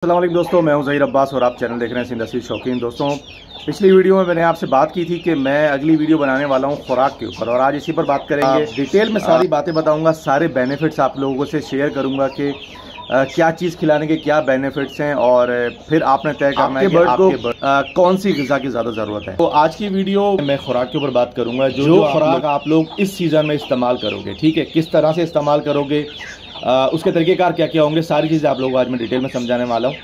अस्सलाम वालेकुम दोस्तों, मैं हूं ज़हीर अब्बास और आप चैनल देख रहे हैं सिंध असली शौकीन। दोस्तों, पिछली वीडियो में मैंने आपसे बात की थी कि मैं अगली वीडियो बनाने वाला हूं खुराक के ऊपर, और आज इसी पर बात करेंगे। डिटेल में सारी बातें बताऊंगा, सारे बेनिफिट्स आप लोगों से शेयर करूंगा कि क्या चीज़ खिलाने के क्या बेनिफिट्स हैं, और फिर आपने तय करना है कि आपके कौन सी ग़िज़ा की ज़्यादा ज़रूरत है। तो आज की वीडियो मैं खुराक के ऊपर बात करूँगा, जो खुराक आप लोग इस सीज़न में इस्तेमाल करोगे, ठीक है, किस तरह से इस्तेमाल करोगे, उसके तरीक़ेकार क्या क्या होंगे, सारी चीज़ें आप लोगों को आज मैं डिटेल में समझाने वाला हूँ।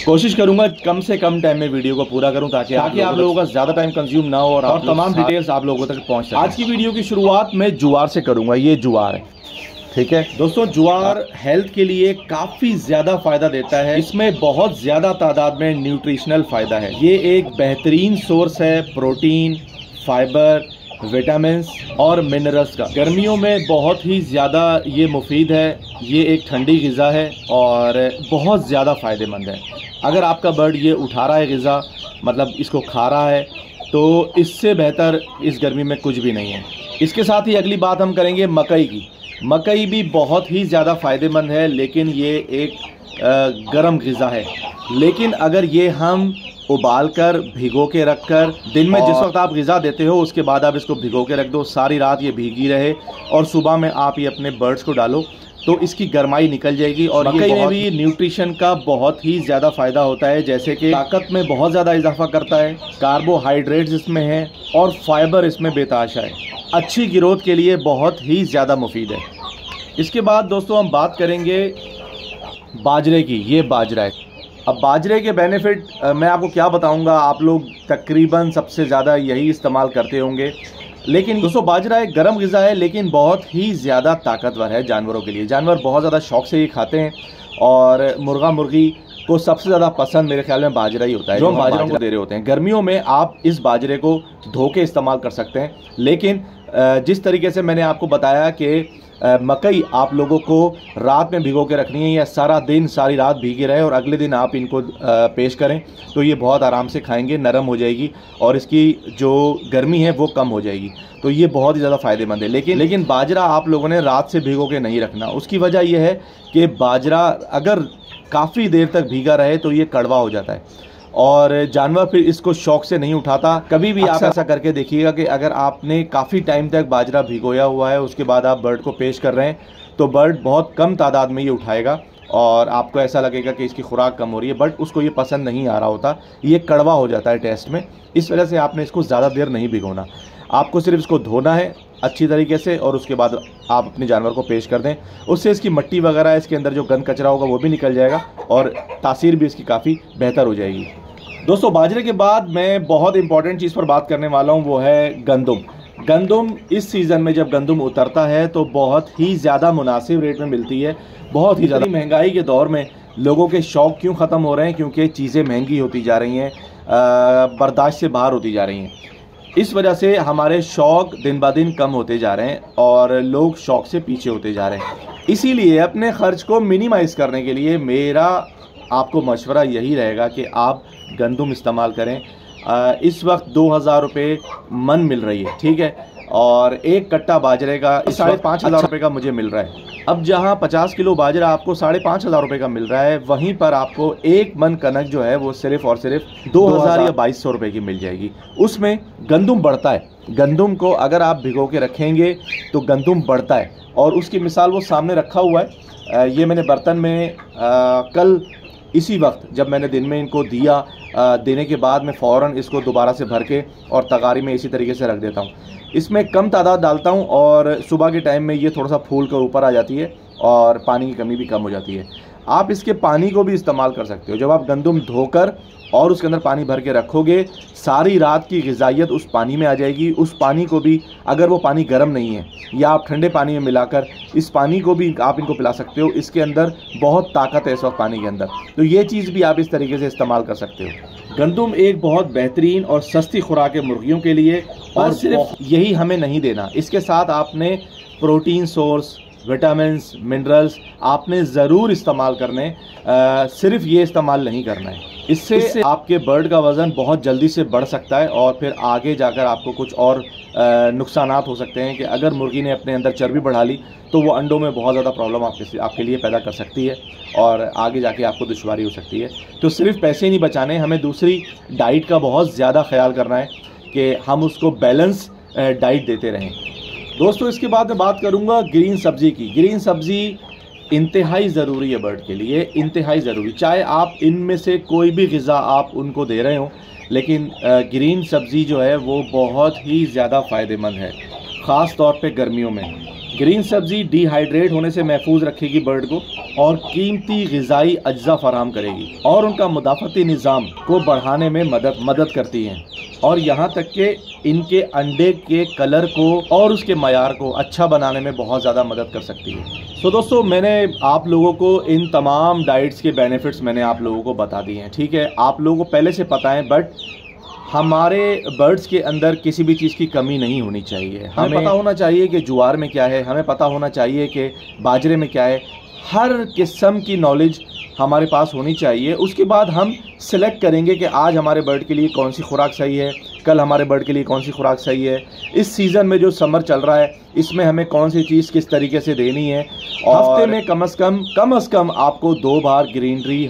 कोशिश करूंगा कम से कम टाइम में वीडियो को पूरा करूं ताकि आप लोगों का ज़्यादा टाइम कंज्यूम ना हो और तमाम डिटेल्स आप लोगों तक पहुंच सके। आज की वीडियो की शुरुआत मैं ज्वार से करूंगा। ये ज्वार है, ठीक है दोस्तों। ज्वार हेल्थ के लिए काफ़ी ज़्यादा फ़ायदा देता है। इसमें बहुत ज़्यादा तादाद में न्यूट्रिशनल फ़ायदा है। ये एक बेहतरीन सोर्स है प्रोटीन, फाइबर, विटामिन्स और मिनरल्स का। गर्मियों में बहुत ही ज़्यादा ये मुफीद है। ये एक ठंडी ग़िज़ा है और बहुत ज़्यादा फ़ायदेमंद है। अगर आपका बर्ड ये उठा रहा है ग़िज़ा, मतलब इसको खा रहा है, तो इससे बेहतर इस गर्मी में कुछ भी नहीं है। इसके साथ ही अगली बात हम करेंगे मकई की। मकई भी बहुत ही ज़्यादा फ़ायदेमंद है, लेकिन ये एक गर्म ग़िज़ा है। लेकिन अगर ये हम उबाल कर, भिगो के रख कर, दिन में जिस वक्त आप ग़िज़ा देते हो उसके बाद आप इसको भिगो के रख दो, सारी रात ये भीगी रहे और सुबह में आप ये अपने बर्ड्स को डालो, तो इसकी गर्माई निकल जाएगी। और मकई में भी न्यूट्रिशन का बहुत ही ज़्यादा फ़ायदा होता है, जैसे कि ताकत में बहुत ज़्यादा इजाफा करता है, कार्बोहाइड्रेट्स इसमें हैं और फाइबर इसमें बेताशा है। अच्छी ग्रोथ के लिए बहुत ही ज़्यादा मुफीद है। इसके बाद दोस्तों हम बात करेंगे बाजरे की। ये बाजरा है। अब बाजरे के बेनिफिट मैं आपको क्या बताऊंगा, आप लोग तकरीबन सबसे ज़्यादा यही इस्तेमाल करते होंगे। लेकिन दोस्तों बाजरा एक गर्म ग़िज़ा है, लेकिन बहुत ही ज़्यादा ताकतवर है जानवरों के लिए। जानवर बहुत ज़्यादा शौक से ये खाते हैं और मुर्गा मुर्गी को सबसे ज़्यादा पसंद मेरे ख्याल में बाजरा ही होता है, जो हम बाजरों को दे रहे होते हैं। गर्मियों में आप इस बाजरे को धो के इस्तेमाल कर सकते हैं, लेकिन जिस तरीके से मैंने आपको बताया कि मकई आप लोगों को रात में भिगो के रखनी है, या सारा दिन सारी रात भीगे रहे और अगले दिन आप इनको पेश करें, तो ये बहुत आराम से खाएंगे, नरम हो जाएगी और इसकी जो गर्मी है वो कम हो जाएगी। तो ये बहुत ही ज़्यादा फ़ायदेमंद है। लेकिन बाजरा आप लोगों ने रात से भिगो के नहीं रखना। उसकी वजह यह है कि बाजरा अगर काफ़ी देर तक भीगा रहे तो ये कड़वा हो जाता है और जानवर फिर इसको शौक से नहीं उठाता। कभी भी आप ऐसा करके देखिएगा कि अगर आपने काफ़ी टाइम तक बाजरा भिगोया हुआ है, उसके बाद आप बर्ड को पेश कर रहे हैं, तो बर्ड बहुत कम तादाद में ये उठाएगा और आपको ऐसा लगेगा कि इसकी खुराक कम हो रही है, बट उसको ये पसंद नहीं आ रहा होता, ये कड़वा हो जाता है टेस्ट में। इस वजह से आपने इसको ज़्यादा देर नहीं भिगोना। आपको सिर्फ इसको धोना है अच्छी तरीके से और उसके बाद आप अपने जानवर को पेश कर दें। उससे इसकी मिट्टी वगैरह, इसके अंदर जो गंद कचरा होगा वो भी निकल जाएगा और तासीर भी इसकी काफ़ी बेहतर हो जाएगी। दोस्तों बाजरे के बाद मैं बहुत इंपॉर्टेंट चीज़ पर बात करने वाला हूँ, वो है गंदुम। गंदुम इस सीज़न में जब गंदुम उतरता है तो बहुत ही ज़्यादा मुनासिब रेट में मिलती है। बहुत ही ज़्यादा महंगाई के दौर में लोगों के शौक़ क्यों ख़त्म हो रहे हैं? क्योंकि चीज़ें महंगी होती जा रही हैं, बर्दाश्त से बाहर होती जा रही हैं। इस वजह से हमारे शौक़ दिन ब दिन कम होते जा रहे हैं और लोग शौक़ से पीछे होते जा रहे हैं। इसीलिए अपने ख़र्च को मिनिमाइज़ करने के लिए मेरा आपको मशवरा यही रहेगा कि आप गंदुम इस्तेमाल करें। इस वक्त 2000 रुपये मन मिल रही है, ठीक है, और एक कट्टा बाजरे का 5,500 रुपये का मुझे मिल रहा है। अब जहां 50 किलो बाजरा आपको 5,500 रुपये का मिल रहा है, वहीं पर आपको एक मन कनक जो है वो सिर्फ और सिर्फ 2000 या 2200 रुपये की मिल जाएगी। उसमें गंदुम बढ़ता है। गंदुम को अगर आप भिगो के रखेंगे तो गंदुम बढ़ता है, और उसकी मिसाल वो सामने रखा हुआ है। ये मैंने बर्तन में कल इसी वक्त जब मैंने दिन में इनको दिया, देने के बाद मैं फ़ौरन इसको दोबारा से भर के और तगारी में इसी तरीके से रख देता हूँ। इसमें कम तादाद डालता हूँ और सुबह के टाइम में ये थोड़ा सा फूल कर ऊपर आ जाती है और पानी की कमी भी कम हो जाती है। आप इसके पानी को भी इस्तेमाल कर सकते हो। जब आप गंदुम धोकर और उसके अंदर पानी भर के रखोगे, सारी रात की ग़िज़ाइयत उस पानी में आ जाएगी। उस पानी को भी, अगर वो पानी गर्म नहीं है, या आप ठंडे पानी में मिलाकर इस पानी को भी आप इनको पिला सकते हो। इसके अंदर बहुत ताकत है इस वक्त पानी के अंदर, तो ये चीज़ भी आप इस तरीके से इस्तेमाल कर सकते हो। गंदुम एक बहुत बेहतरीन और सस्ती खुराक है मुर्गियों के लिए, और सिर्फ यही हमें नहीं देना, इसके साथ आपने प्रोटीन सोर्स, विटामिन्स, मिनरल्स आपने ज़रूर इस्तेमाल करने, सिर्फ ये इस्तेमाल नहीं करना है। इससे आपके बर्ड का वज़न बहुत जल्दी से बढ़ सकता है और फिर आगे जाकर आपको कुछ और नुकसानात हो सकते हैं कि अगर मुर्गी ने अपने अंदर चर्बी बढ़ा ली तो वो अंडों में बहुत ज़्यादा प्रॉब्लम आपके लिए पैदा कर सकती है और आगे जाके आपको दुश्वारी हो सकती है। तो सिर्फ पैसे नहीं बचाने, हमें दूसरी डाइट का बहुत ज़्यादा ख्याल करना है कि हम उसको बैलेंस डाइट देते रहें। दोस्तों, इसके बाद मैं बात करूँगा ग्रीन सब्ज़ी की। ग्रीन सब्ज़ी इंतहाई ज़रूरी है बर्ड के लिए, इंतहाई ज़रूरी। चाहे आप इनमें से कोई भी ग़िज़ा आप उनको दे रहे हो, लेकिन ग्रीन सब्ज़ी जो है वो बहुत ही ज़्यादा फ़ायदेमंद है, ख़ास तौर पे गर्मियों में। ग्रीन सब्ज़ी डिहाइड्रेट होने से महफूज रखेगी बर्ड को और कीमती ग़िज़ाई अज्जा फराहम करेगी और उनका मुदाफ़ती निज़ाम को बढ़ाने में मदद करती हैं और यहाँ तक कि इनके अंडे के कलर को और उसके मयार को अच्छा बनाने में बहुत ज़्यादा मदद कर सकती है। तो दोस्तों, मैंने आप लोगों को इन तमाम डाइट्स के बेनिफिट्स मैंने आप लोगों को बता दिए हैं, ठीक है। आप लोगों को पहले से पता है, बट हमारे बर्ड्स के अंदर किसी भी चीज़ की कमी नहीं होनी चाहिए। हमें पता होना चाहिए कि ज्वार में क्या है, हमें पता होना चाहिए कि बाजरे में क्या है। हर किस्म की नॉलेज हमारे पास होनी चाहिए। उसके बाद हम सिलेक्ट करेंगे कि आज हमारे बर्ड के लिए कौन सी खुराक सही है, कल हमारे बर्ड के लिए कौन सी खुराक सही है। इस सीज़न में जो समर चल रहा है इसमें हमें कौन सी चीज़ किस तरीके से देनी है। और हफ्ते में कम से कम आपको 2 बार ग्रीनरी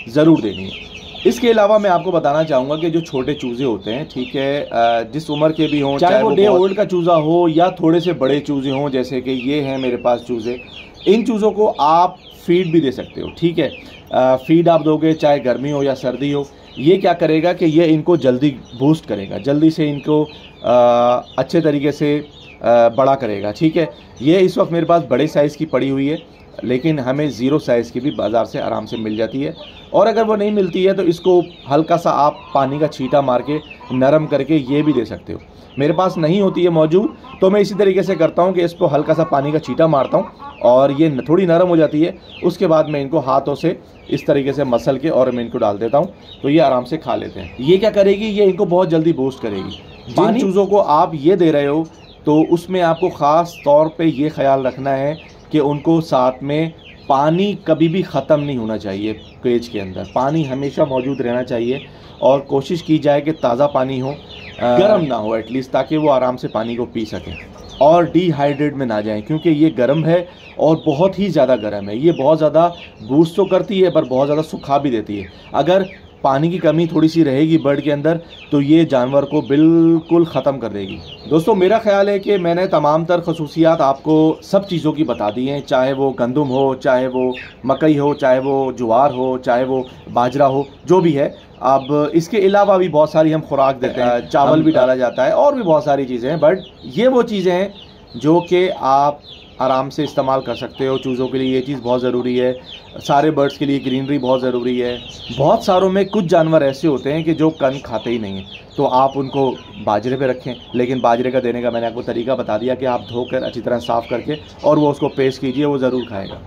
ज़रूर देनी है। इसके अलावा मैं आपको बताना चाहूँगा कि जो छोटे चूज़े होते हैं, ठीक है, जिस उम्र के भी हों, चाहे वो डे ओल्ड का चूज़ा हो या थोड़े से बड़े चूज़े हों, जैसे कि ये हैं मेरे पास चूज़े, इन चूज़ों को आप फीड भी दे सकते हो, ठीक है। फीड आप दोगे चाहे गर्मी हो या सर्दी हो, ये क्या करेगा कि ये इनको जल्दी बूस्ट करेगा, जल्दी से इनको अच्छे तरीके से बड़ा करेगा, ठीक है। ये इस वक्त मेरे पास बड़े साइज़ की पड़ी हुई है, लेकिन हमें 0 साइज़ की भी बाज़ार से आराम से मिल जाती है। और अगर वो नहीं मिलती है तो इसको हल्का सा आप पानी का छींटा मार के नरम करके ये भी दे सकते हो। मेरे पास नहीं होती है मौजूद, तो मैं इसी तरीके से करता हूँ कि इसको हल्का सा पानी का छींटा मारता हूँ और ये थोड़ी नरम हो जाती है। उसके बाद मैं इनको हाथों से इस तरीके से मसल के और मैं इनको डाल देता हूँ, तो ये आराम से खा लेते हैं। ये क्या करेगी, ये इनको बहुत जल्दी बूस्ट करेगी। जिन चूज़ों को आप ये दे रहे हो तो उसमें आपको ख़ास तौर पे ये ख्याल रखना है कि उनको साथ में पानी कभी भी ख़त्म नहीं होना चाहिए। केज के अंदर पानी हमेशा मौजूद रहना चाहिए और कोशिश की जाए कि ताज़ा पानी हो, गर्म ना हो एटलीस्ट, ताकि वो आराम से पानी को पी सकें और डिहाइड्रेट में ना जाएं, क्योंकि ये गर्म है और बहुत ही ज़्यादा गर्म है। ये बहुत ज़्यादा बूस्ट तो करती है पर बहुत ज़्यादा सुखा भी देती है। अगर पानी की कमी थोड़ी सी रहेगी बर्ड के अंदर तो ये जानवर को बिल्कुल ख़त्म कर देगी। दोस्तों, मेरा ख्याल है कि मैंने तमाम तर खसूसियात आपको सब चीज़ों की बता दी हैं, चाहे वो गंदम हो, चाहे वो मकई हो, चाहे वो ज्वार हो, चाहे वो बाजरा हो, जो भी है। अब इसके अलावा भी बहुत सारी हम खुराक देते हैं, चावल भी डाला जाता है और भी बहुत सारी चीज़ें हैं, बट ये वो चीज़ें हैं जो कि आप आराम से इस्तेमाल कर सकते हो। चूज़ों के लिए ये चीज़ बहुत ज़रूरी है, सारे बर्ड्स के लिए ग्रीनरी बहुत ज़रूरी है। बहुत सारों में कुछ जानवर ऐसे होते हैं कि जो कन खाते ही नहीं हैं, तो आप उनको बाजरे पे रखें, लेकिन बाजरे का देने का मैंने आपको तरीका बता दिया कि आप धोकर अच्छी तरह साफ़ करके और वो उसको पेश कीजिए, वो ज़रूर खाएगा।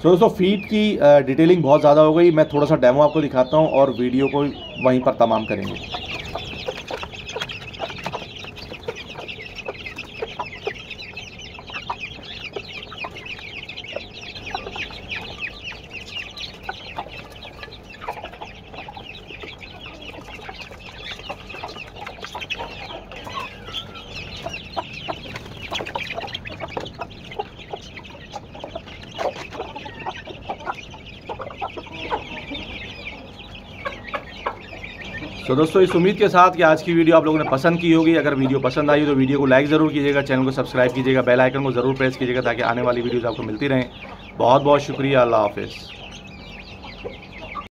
तो दोस्तों, फीड की डिटेलिंग बहुत ज़्यादा हो गई, मैं थोड़ा सा डेमो आपको दिखाता हूँ और वीडियो को वहीं पर तमाम करेंगे। तो दोस्तों, इस उम्मीद के साथ कि आज की वीडियो आप लोगों ने पसंद की होगी। अगर वीडियो पसंद आई तो वीडियो को लाइक ज़रूर कीजिएगा, चैनल को सब्सक्राइब कीजिएगा, बेल आइकन को ज़रूर प्रेस कीजिएगा ताकि आने वाली वीडियोज़ आपको मिलती रहें। बहुत बहुत शुक्रिया, अल्लाह हाफ़िज़।